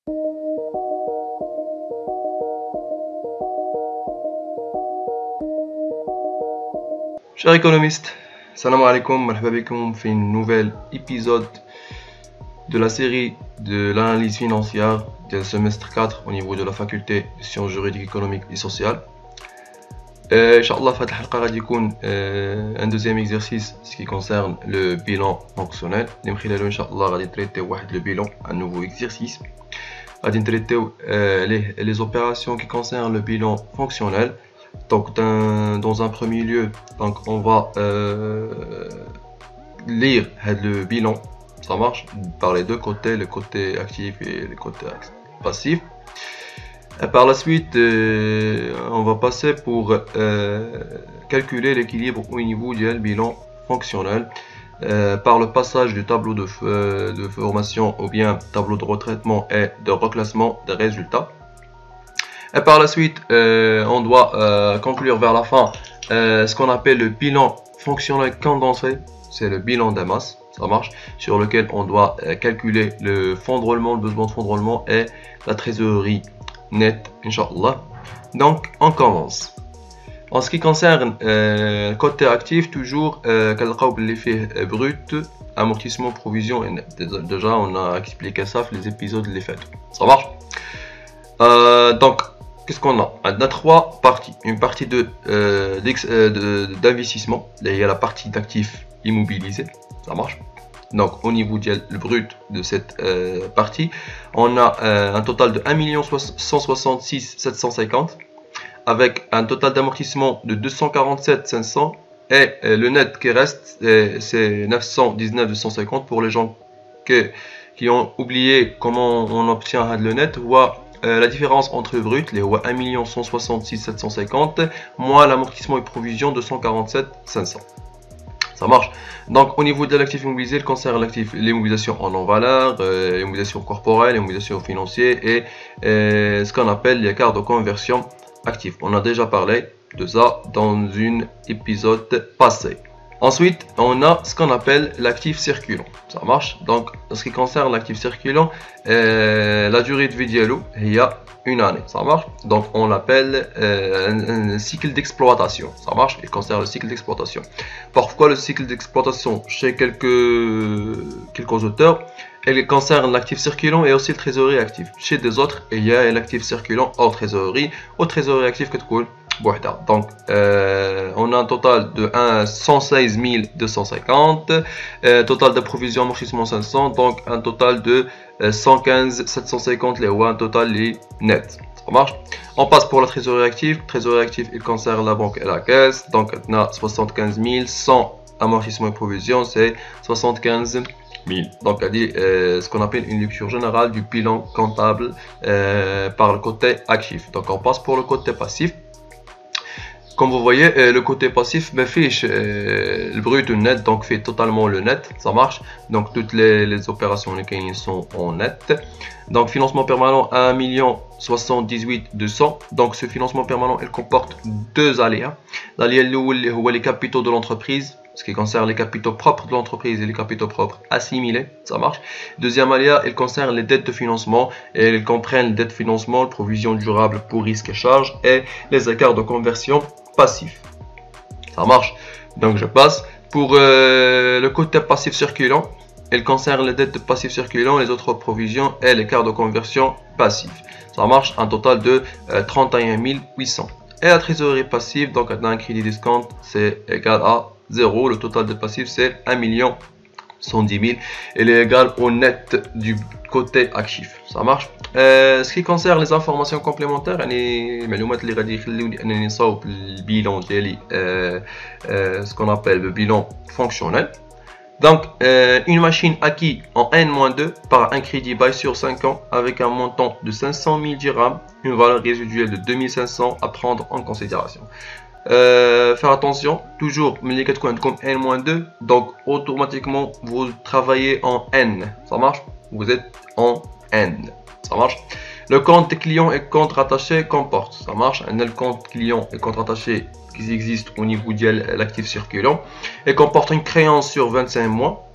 Chers économistes, salam alaikum, marhaba bikoum, fait une nouvel épisode de la série de l'analyse financière du semestre 4 au niveau de la faculté de sciences juridiques, économiques et sociales. Inch'Allah, في هذه الحلقة غادي يكون un deuxième exercice ce qui concerne le bilan fonctionnel. اللي من خلاله إن شاء الله غادي نتريتيو واحد le bilan, un nouveau exercice. غادي نتريتيو les opérations qui concernent le bilan fonctionnel. Donc dans un premier lieu, donc on va lire le bilan, ça marche, par les deux côtés, le côté actif et le côté passif. Et par la suite, on va passer pour calculer l'équilibre au niveau du bilan fonctionnel par le passage du tableau de formation ou bien tableau de retraitement et de reclassement des résultats. Et par la suite, on doit conclure vers la fin ce qu'on appelle le bilan fonctionnel condensé. C'est le bilan des masses, ça marche, sur lequel on doit calculer le fonds de roulement, le besoin de fonds de roulement et la trésorerie nette, Inch'Allah. Donc, on commence. En ce qui concerne côté actif, toujours, l'effet brut, amortissement, provision et net. Déjà, on a expliqué ça dans les épisodes de l'effet. Ça marche. Donc, qu'est-ce qu'on a? On a trois parties. Une partie d'investissement, il y a la partie d'actifs immobilisés, ça marche. Donc au niveau du brut de cette partie, on a un total de 1 166 750 avec un total d'amortissement de 247 500 et le net qui reste c'est 919 250 pour les gens qui ont oublié comment on obtient le net. La différence entre le brut, les 1 166 750 moins l'amortissement et provision 247 500. Ça marche. Donc au niveau de l'actif immobilisé, il concerne l'actif, l'immobilisation en non-valeur, l'immobilisation corporelle, l'immobilisation financière et ce qu'on appelle les cartes de conversion actifs. On a déjà parlé de ça dans un épisode passé. Ensuite, on a ce qu'on appelle l'actif circulant. Ça marche. Donc, en ce qui concerne l'actif circulant, la durée de vie d'Yellow, il y a une année. Ça marche. Donc, on l'appelle un cycle d'exploitation. Ça marche. Il concerne le cycle d'exploitation. Pourquoi le cycle d'exploitation? Chez quelques auteurs, il concerne l'actif circulant et aussi le trésorerie actif. Chez des autres, il y a l'actif circulant hors trésorerie, au trésorerie actif que tu coules. Donc on a un total de 116 250, total de provision amortissement 500, donc un total de 115 750 les un total les net. Ça marche. On passe pour la trésorerie active. Trésorerie active, il concerne la banque et la caisse. Donc on a 75 100 amortissement et provision, c'est 75 000. Donc elle dit ce qu'on appelle une lecture générale du bilan comptable par le côté actif. Donc on passe pour le côté passif. Comme vous voyez, le côté passif fiche le brut ou le net, donc fait totalement le net, ça marche. Donc toutes les opérations lesquelles sont en net. Donc financement permanent 1 78 200. Donc ce financement permanent, il comporte deux aléas. L'aléa les capitaux de l'entreprise, ce qui concerne les capitaux propres de l'entreprise et les capitaux propres assimilés, ça marche. Deuxième aléa, il concerne les dettes de financement et ils comprennent les dettes de financement, les provisions durables pour risques et charges et les écarts de conversion passifs. Ça marche. Donc je passe pour le côté passif circulant. Il concerne les dettes de passif circulant, les autres provisions et l'écart de conversion passif. Ça marche, un total de 31 800. Et la trésorerie passive, donc un crédit discount, c'est égal à 0. Le total de passif, c'est 1 110 000. Il est égal au net du côté actif. Ça marche. Ce qui concerne les informations complémentaires, ce qu'on appelle le bilan fonctionnel. Donc, une machine acquise en N-2 par un crédit bail sur 5 ans avec un montant de 500 000 dirhams, une valeur résiduelle de 2500 à prendre en considération. Faire attention, toujours, comme N-2, donc automatiquement vous travaillez en N, ça marche, vous êtes en N, ça marche. Le compte client et compte rattaché comporte, ça marche, le compte client et compte rattaché qui existe au niveau de l'actif circulant et comporte une créance sur 25 mois,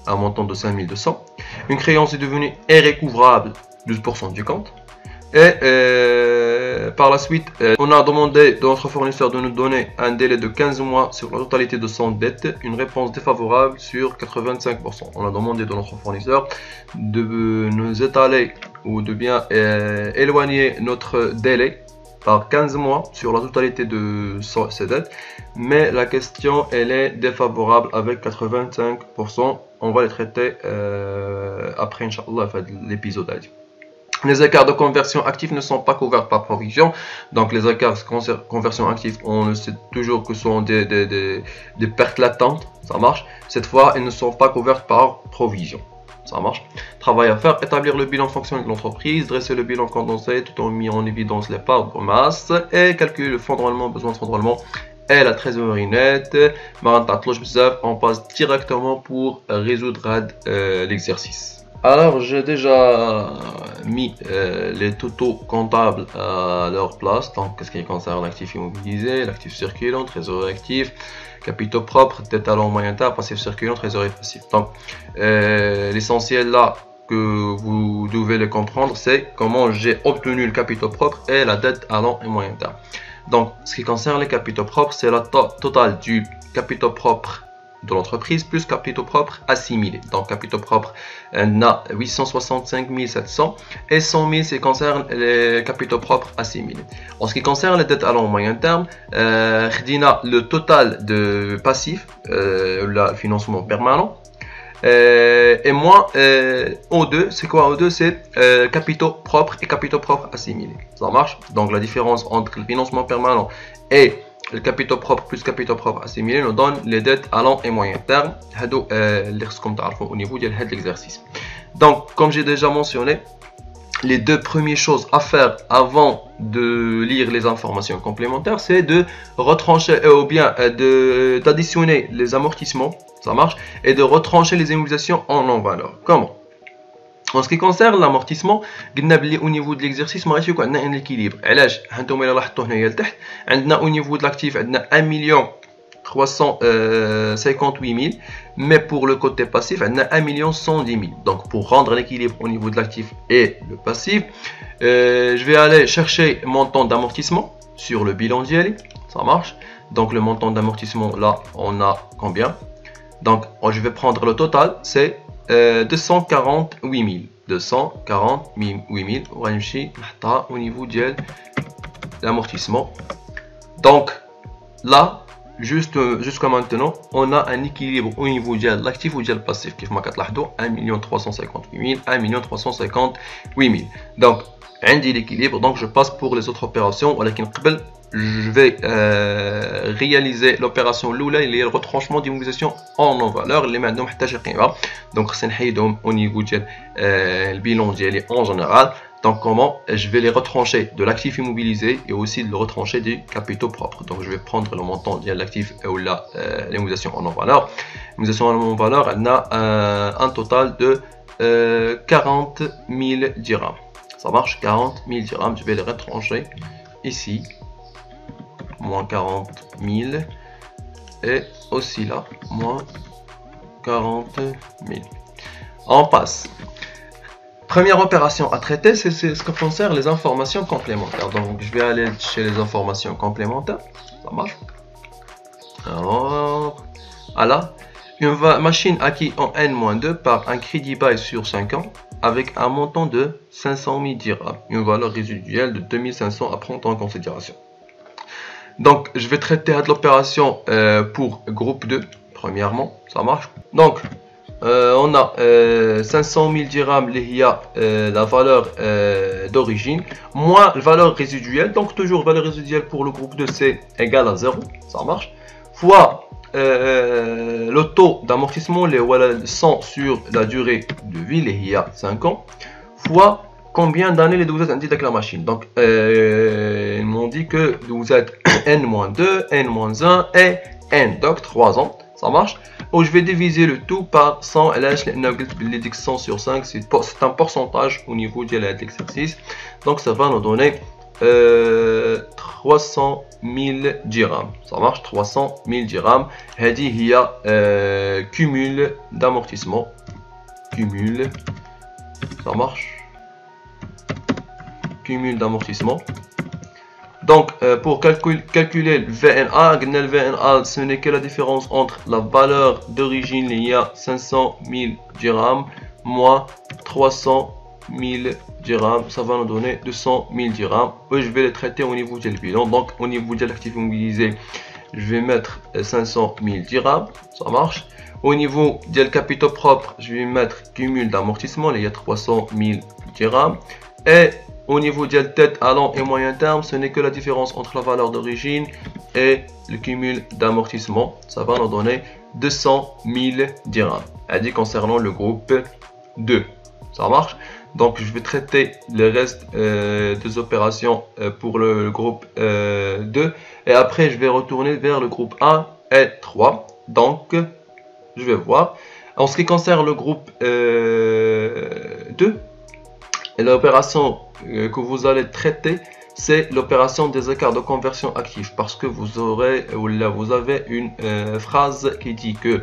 un montant de 5200. Une créance est devenue irrécouvrable 12% du compte. Et par la suite, on a demandé de notre fournisseur de nous donner un délai de 15 mois sur la totalité de son dette, une réponse défavorable sur 85%. On a demandé de notre fournisseur de nous étaler ou de bien éloigner notre délai par 15 mois sur la totalité de ses dettes, mais la question elle est défavorable avec 85%. On va les traiter après, Inch'Allah, l'épisode. Les écarts de conversion actifs ne sont pas couverts par provision. Donc les écarts de conversion actifs, on le sait toujours que ce sont des pertes latentes. Ça marche. Cette fois, elles ne sont pas couvertes par provision. Ça marche. Travail à faire, établir le bilan fonctionnel de l'entreprise, dresser le bilan condensé tout en mis en évidence les parts de masse et calculer le fonds de roulement, besoin de fonds de roulement et la trésorerie nette. On passe directement pour résoudre l'exercice. Alors j'ai déjà mis les totaux comptables à leur place. Donc qu'est-ce qui concerne l'actif immobilisé, l'actif circulant, trésorerie actif, capitaux propres, dette à long moyen terme, passif circulant, trésorerie passive. Donc l'essentiel là que vous devez le comprendre, c'est comment j'ai obtenu le capitaux propre et la dette à long et moyen terme. Donc ce qui concerne les capitaux propres, c'est la totale du capitaux propre de l'entreprise plus capitaux propres assimilés. Donc capitaux propres, on a 865 700 et 100 000 c'est concerne les capitaux propres assimilés. En ce qui concerne les dettes à long moyen terme, le total de passifs, le financement permanent, et moins O2, c'est quoi O2? C'est capitaux propres et capitaux propres assimilés. Ça marche. Donc la différence entre le financement permanent et le capitaux propre plus capitaux propres assimilés nous donne les dettes à long et moyen terme. Au niveau de l'exercice. Donc, comme j'ai déjà mentionné, les deux premières choses à faire avant de lire les informations complémentaires, c'est de retrancher ou bien d'additionner les amortissements, ça marche, et de retrancher les immobilisations en non-valeur. Comment? En ce qui concerne l'amortissement, au niveau de l'exercice, on a un équilibre. Au niveau de l'actif, on a 1 358 000, mais pour le côté passif, on a 1 110 000. Donc pour rendre l'équilibre au niveau de l'actif et le passif, je vais aller chercher le montant d'amortissement sur le bilan d'IELI. Ça marche. Donc le montant d'amortissement, là, on a combien? Donc je vais prendre le total, c'est 248 000. 248 000 au niveau de l'amortissement. Donc là, jusqu'à maintenant, on a un équilibre au niveau de l'actif ou de le passif. Qui 1 358 000, 1 358 000. Donc, l'équilibre. Donc, je passe pour les autres opérations. Je vais réaliser l'opération Lula, il y a le retranchement d'immobilisation en non-valeur. Les maintenant, donc c'est au niveau du bilan en général. Donc comment je vais les retrancher de l'actif immobilisé et aussi de le retrancher des capitaux propres. Donc je vais prendre le montant de l'actif ou l'immobilisation en non-valeur. L'immobilisation en non-valeur, elle a un total de 40 000 dirhams. Ça marche, 40 000 dirhams. Je vais les retrancher ici. Moins 40 000 et aussi là moins 40 000. On passe. Première opération à traiter, c'est ce que concerne les informations complémentaires. Donc je vais aller chez les informations complémentaires. Ça marche. Alors voilà, une machine acquise en N-2 par un crédit bail sur 5 ans avec un montant de 500 000 dirhams, une valeur résiduelle de 2500 à prendre en considération. Donc, je vais traiter de l'opération pour groupe 2, premièrement, ça marche. Donc, on a 500 000 dirhams, il y a la valeur d'origine, moins la valeur résiduelle. Donc, toujours valeur résiduelle pour le groupe 2, c'est égal à 0, ça marche. Fois le taux d'amortissement, les 100 sur la durée de vie, il y a 5 ans, fois combien d'années vous êtes indiqué avec la machine. Donc, ils m'ont dit que vous êtes N-2, N-1 et N, donc 3 ans, ça marche. Ou je vais diviser le tout par 100, et là, les 100 sur 5, c'est un pourcentage au niveau de l'exercice. Donc, ça va nous donner 300 000 dirhams. Ça marche, 300 000 dirhams. Il y a cumul d'amortissement. Cumul, ça marche. cumul d'amortissement. Donc, pour calculer le VNA, le VNA, ce n'est que la différence entre la valeur d'origine, il y a 500 000 dirhams, moins 300 000 dirhams, ça va nous donner 200 000 dirhams. Et je vais les traiter au niveau du bilan. Donc, au niveau de l'actif immobilisé, je vais mettre 500 000 dirhams, ça marche. Au niveau du capital propre, je vais mettre cumul d'amortissement, il y a 300 000 dirhams. Et au niveau de la tête à long et moyen terme, ce n'est que la différence entre la valeur d'origine et le cumul d'amortissement. Ça va nous donner 200 000 dirhams. dit concernant le groupe 2. Ça marche. Donc je vais traiter le reste des opérations pour le groupe 2. Et après je vais retourner vers le groupe 1 et 3. Donc je vais voir. En ce qui concerne le groupe 2, l'opération que vous allez traiter, c'est l'opération des écarts de conversion actifs, parce que vous avez une phrase qui dit que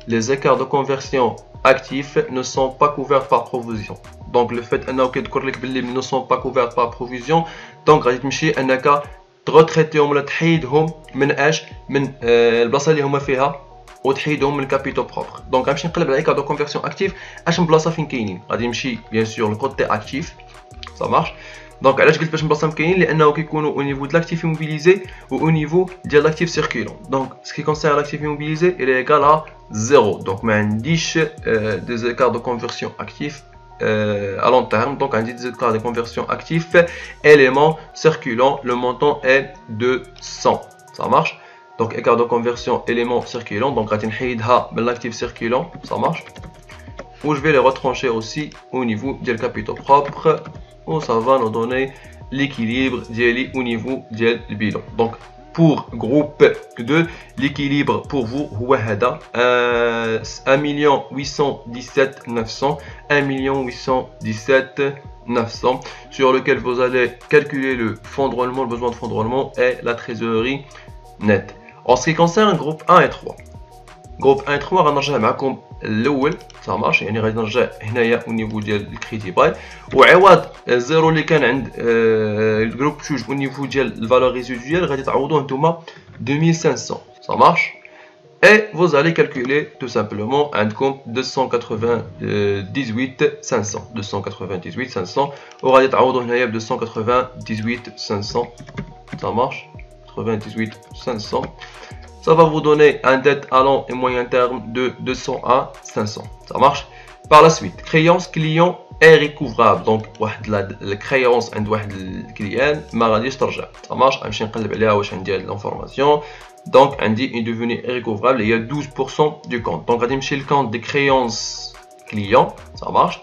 les écarts de conversion actifs ne sont pas couverts par provision. Donc le fait qu'ils ne sont pas couverts par provision, donc غادي تمشي انك تغوتريتيهم ولا تحيدهم من اش من البلاصه اللي هما فيها وتحيدهم من الكابيتال بروبر. دونك غنمشي نقلب على ايكار دو كونفيرسيون اكتيف اش من بلاصه فين كاينين. غادي نمشي بيان سور للكوتي اكتيف ça marche. دونك علاش قلت باش نبلاصهم كاينين؟ لانه كيكونوا او نيفو د لاكتيف immobilisé و او نيفو ديال لاكتيف سيركيلون. دونك سكي كونسيرن لاكتيف immobilisé il est égal à 0. دونك ما عنديش des écarts de conversion actifs à long terme. Donc un des écarts de conversion actifs élément circulant, le montant est de 100. Ça marche. Donc écart de conversion élément circulant, donc l'actif circulant, ça marche. Ou je vais les retrancher aussi au niveau du capital propre, où ça va nous donner l'équilibre au niveau du bilan. Donc pour groupe 2, l'équilibre pour vous est 1 817 900, 1 817 900, sur lequel vous allez calculer le fonds de roulement, le besoin de fonds de roulement et la trésorerie nette. En ce qui concerne groupe 1 et 3, groupe 1 et 3 غنرجع معكم الاول ça marche. يعني غادي نرجع هنايا au niveau ديال الكريدي باي وعوض الزيرو اللي كان عند الجروب 2 au niveau ديال الفالور ريزيدويال غادي تعوضوه نتوما 2500 ça marche. Et vous allez calculer tout simplement عندكم 298 500 298 500 وغادي تعوضوا هنايا ب 298 500 ça marche. 98 500, ça va vous donner un dette à long et moyen terme de 201 500. Ça marche. Par la suite, créance client est recouvrable. Donc la créance عند واحد الكليان ما غاديش ترجع. Ça marche. غنمشي نقلب عليها واش عندي هاد l'information. Donc عندي une devenue recouvrable, il y a 12% du compte. Donc غادي نمشي le compte des créances client. Ça marche.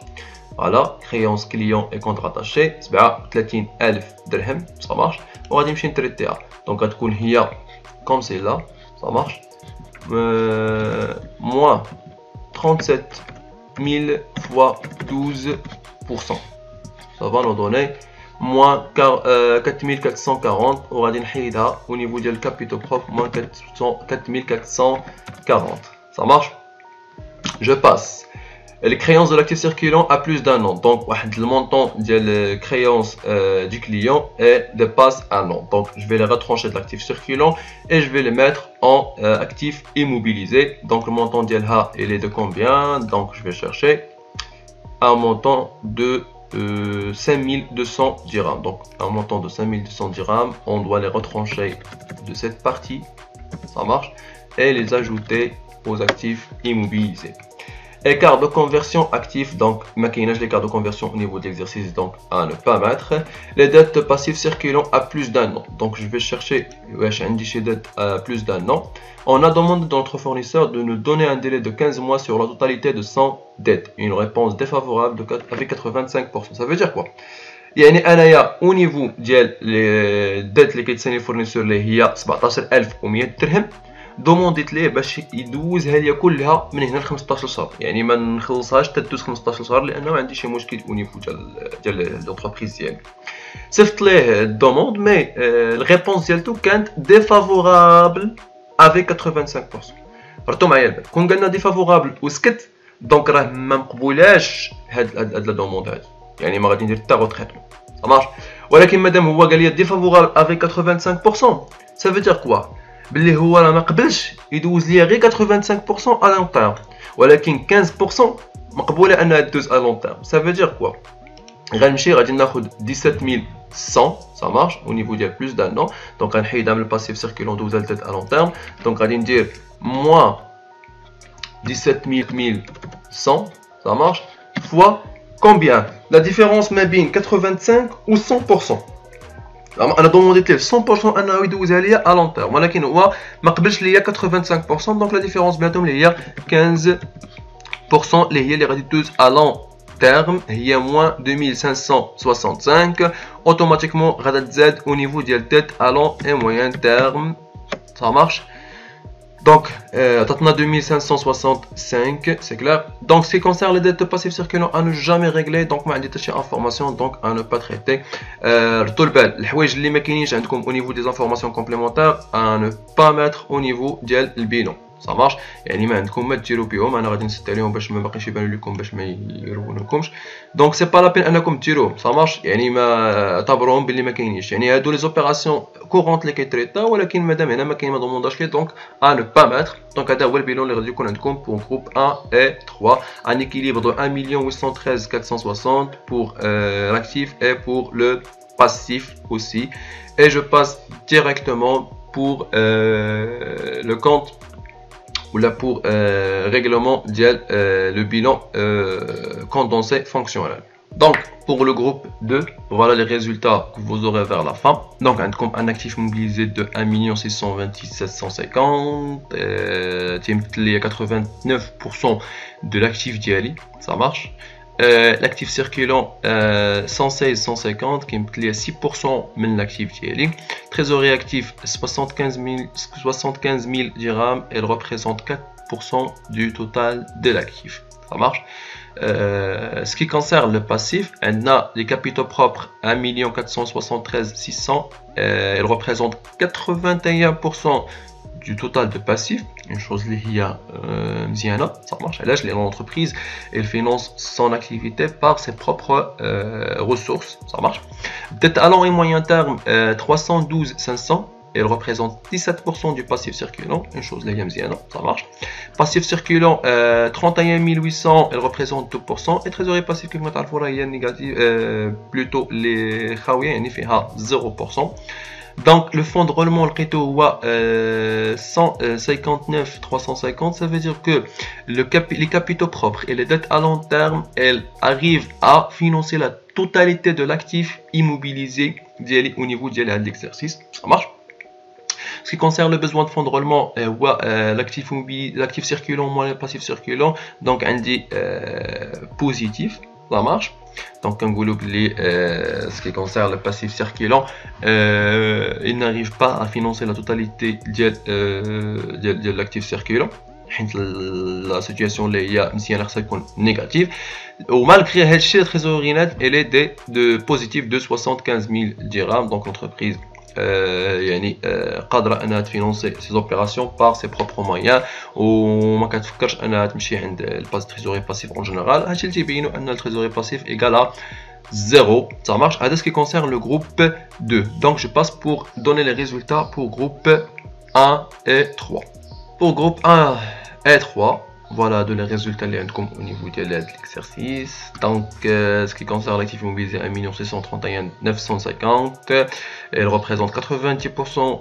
Voilà, créance client et compte rattaché 37,000 dirham. Ça marche. وغادي نمشي نتريتيها. Donc غتكون هي comme c'est là, ça marche. Moins 37 000 fois 12%. Ça va nous donner moins 4440 وغادي نحيدها au niveau ديال capital propre moins 4440. Ça marche. Je passe. Les créances de l'actif circulant à plus d'un an. Donc, le montant de créances du client dépasse un an. Donc, je vais les retrancher de l'actif circulant et je vais les mettre en actif immobilisé. Donc, le montant d'Elha, il est de combien? Donc, je vais chercher un montant de 5200 dirhams. Donc, un montant de 5200 dirhams, on doit les retrancher de cette partie. Ça marche. Et les ajouter aux actifs immobilisés. Écart de conversion actif, donc maquinage l'écart de conversion au niveau de l'exercice, donc à ne pas mettre. Les dettes passives circulant à plus d'un an. Donc je vais chercher un déchet dette à plus d'un an. On a demandé de notre fournisseur de nous donner un délai de 15 mois sur la totalité de 100 dettes. Une réponse défavorable avec 85%. Ça veut dire quoi? يعني انايا au niveau ديال les dettes اللي كيتسالي الفورنيسور اللي هي 17100 درهم دومونديت ليه باش يدوزها ليا كلها من هنا ل 15 شهر. يعني ما نخلصهاش تدوز 15 شهر لانه ما عندي شي مشكل او نيفو ديال لونتربريز ديالي. صيفط ليه الدوموند مي الريبونس ديالتو كانت ديفافورابل افيك 85%. رتو معايا البال كون قالنا ديفافورابل وسكت دونك راه ما مقبولاش هاد لا دوموند هادي. يعني ما غادي ندير حتى غو تريتمون. Ça marche. ولكن مادام هو قال لي défavorable avec 85%, ça veut dire quoi? بلي هو راه ما قبلش يدوز ليا غير 85% à long terme, ولكن 15% مقبوله انها تدوز à long terme. Ça veut dire quoi? غنمشي غادي ناخذ 17100, ça marche au niveau ديال plus d'un an. Donc غنحيد من الباسيف سيركولون دوز لتات à long terme. Donc غادي ندير moins 17100, ça marche, fois combien? La différence ما بين 85 ou 100%. انا دومونديت ليه 100% انه يدوز عليا à long terme, ولكن هو ما قبلش ليا 85%. دونك لا ديفيرونس بيناتهم اللي هي 15% اللي هي اللي غادي تدوز à long terme هي moins 2565. اوتوماتيكمون غادا تزاد au niveau ديال tête à long et moyen terme, ça marche. Donc, t'as 2565, c'est clair. Donc, ce qui concerne les dettes passives circulantes, à ne jamais régler. Donc, ma information, donc à ne pas traiter. Tout le bel, les mécanismes au niveau des informations complémentaires, à ne pas mettre au niveau du bilan. Ça marche. يعني ما عندكم ما تديروا بهم, انا غادي نسد عليهم باش ما باقيش يبانوا لكم باش ما يرونكمش. دونك سي با لا بين انكم ديروهم, ça marche. يعني ما اعتبروهم باللي ما كاينينش, يعني هادو لي زوبيراسيون كورونت اللي كيتريتا, ولكن مادام هنا ما كاين ما دومونداش ليه, دونك ا نو با ماتر. دونك هذا هو البيلون اللي غادي يكون عندكم pour groupe 1 et 3, un équilibre de 1 813 460 pour l'actif et pour le passif aussi. Et je passe directement pour le compte ou là pour règlement dial le bilan condensé fonctionnel. Donc pour le groupe 2, voilà les résultats que vous aurez vers la fin. Donc un actif mobilisé de 1 626 750, il y a 89% de l'actif diali, ça marche. L'actif circulant 116 150 qui est 6% de l'actif diali. Trésorerie actif 75 000 dirhams, elle représente 4% du total de l'actif. Ça marche. Ce qui concerne le passif, on a les capitaux propres 1 473 600, elle représente 81% du total de passif, une chose liée à Mziana, ça marche. Là, l'entreprise, elle finance son activité par ses propres ressources, ça marche. Dette à long et moyen terme 312 500, elle représente 17% du passif circulant, une chose liée à Mziana, ça marche. Passif circulant 31 800, elle représente 2%, et trésorerie passif qui est négative, plutôt les Khawiya, il fait 0%. Donc le fonds de roulement le Keto 159 350, ça veut dire que les capitaux propres et les dettes à long terme, elles arrivent à financer la totalité de l'actif immobilisé au niveau de l'exercice. Ça marche. Ce qui concerne le besoin de fonds de roulement, l'actif circulant moins le passif circulant, donc un dit positif, ça marche. Donc ce qui concerne le passif circulant, il n'arrive pas à financer la totalité de l'actif circulant. La situation est négative. Malgré ça, la trésorerie nette elle est de positif de 75 000 dirhams. Donc l'entreprise قادرة أنها تفينونسي ses opérations par ses propres moyens, وما كتفكرش أنها تمشي عند التريزوري باسيف en général. هادشي اللي تيبينو أن التريزوري باسيف égale à 0. Ça marche. هذا ce qui concerne le groupe 2. Donc je passe pour donner les résultats pour groupe 1 et 3. Pour groupe 1 et 3, voilà de les résultats au niveau de l'exercice. Donc ce qui concerne l'actif immobilisé 1 631 950, elle représente 90%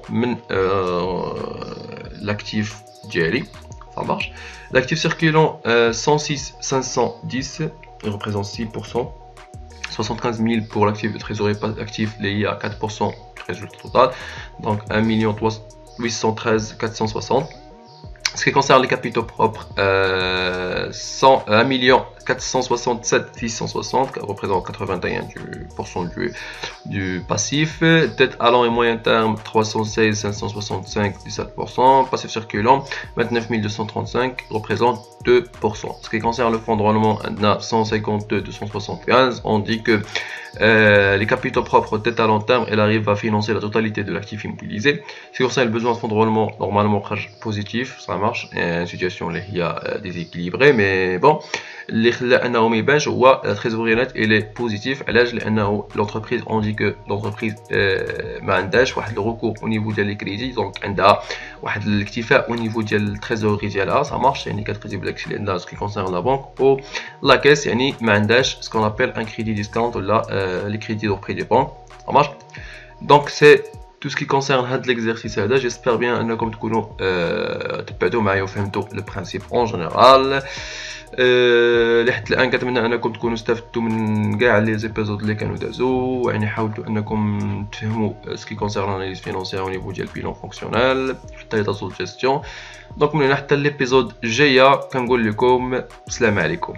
l'actif diali, ça marche. L'actif circulant 106 510, il représente 6%. 75 000 pour l'actif de trésorerie actif lié à 4% du résultat total. Donc 1 813 460. Ce qui concerne les capitaux propres, 1 467 660, qui représente 81% du passif. Dette à long et moyen terme, 316 565, 17%. Passif circulant, 29 235, représente 2%. Ce qui concerne le fonds de roulement, 152 275, on dit que les capitaux propres dette à long terme, elle arrive à financer la totalité de l'actif immobilisé. Ce qui concerne le besoin de fonds de roulement, normalement positif, ça marche. marche une situation اللي هي déséquilibrée mais bon اللي خلى انه ما يبانش هو التريزوري نت الي بوزيتيف. علاش؟ لانه لونتربريز اون دي كو لونتربريز ما عندهاش واحد الركور او نيفو ديال لي كريدي، دونك عندها واحد الاكتفاء او نيفو ديال التريزوري ديالها سا مارش، يعني كتقضي بداكشي اللي عندها سكي كونسيرن لا بانك او لا كيس، يعني ما عندهاش سكون ابل ان كريدي ديسكاونت ولا لي كريدي دوبري دي بانك سا مارش. دونك سي tout ce qui concerne هاد l'exercice هذا. j'espère bien انكم تكونوا تبعتوا معايا وفهمتوا le principe en général. لحد الان كنتمنى انكم تكونوا استفدتوا من كاع لي زيبيزود اللي كانوا دازوا، يعني حاولتوا انكم تفهموا سكي كونسيرن اناليز فينونسيير او نيفو ديال البيلون فونكسيونيل حتى لي تاسو جيستيون. دونك من هنا حتى ليبيزود الجايه كنقول لكم السلام عليكم.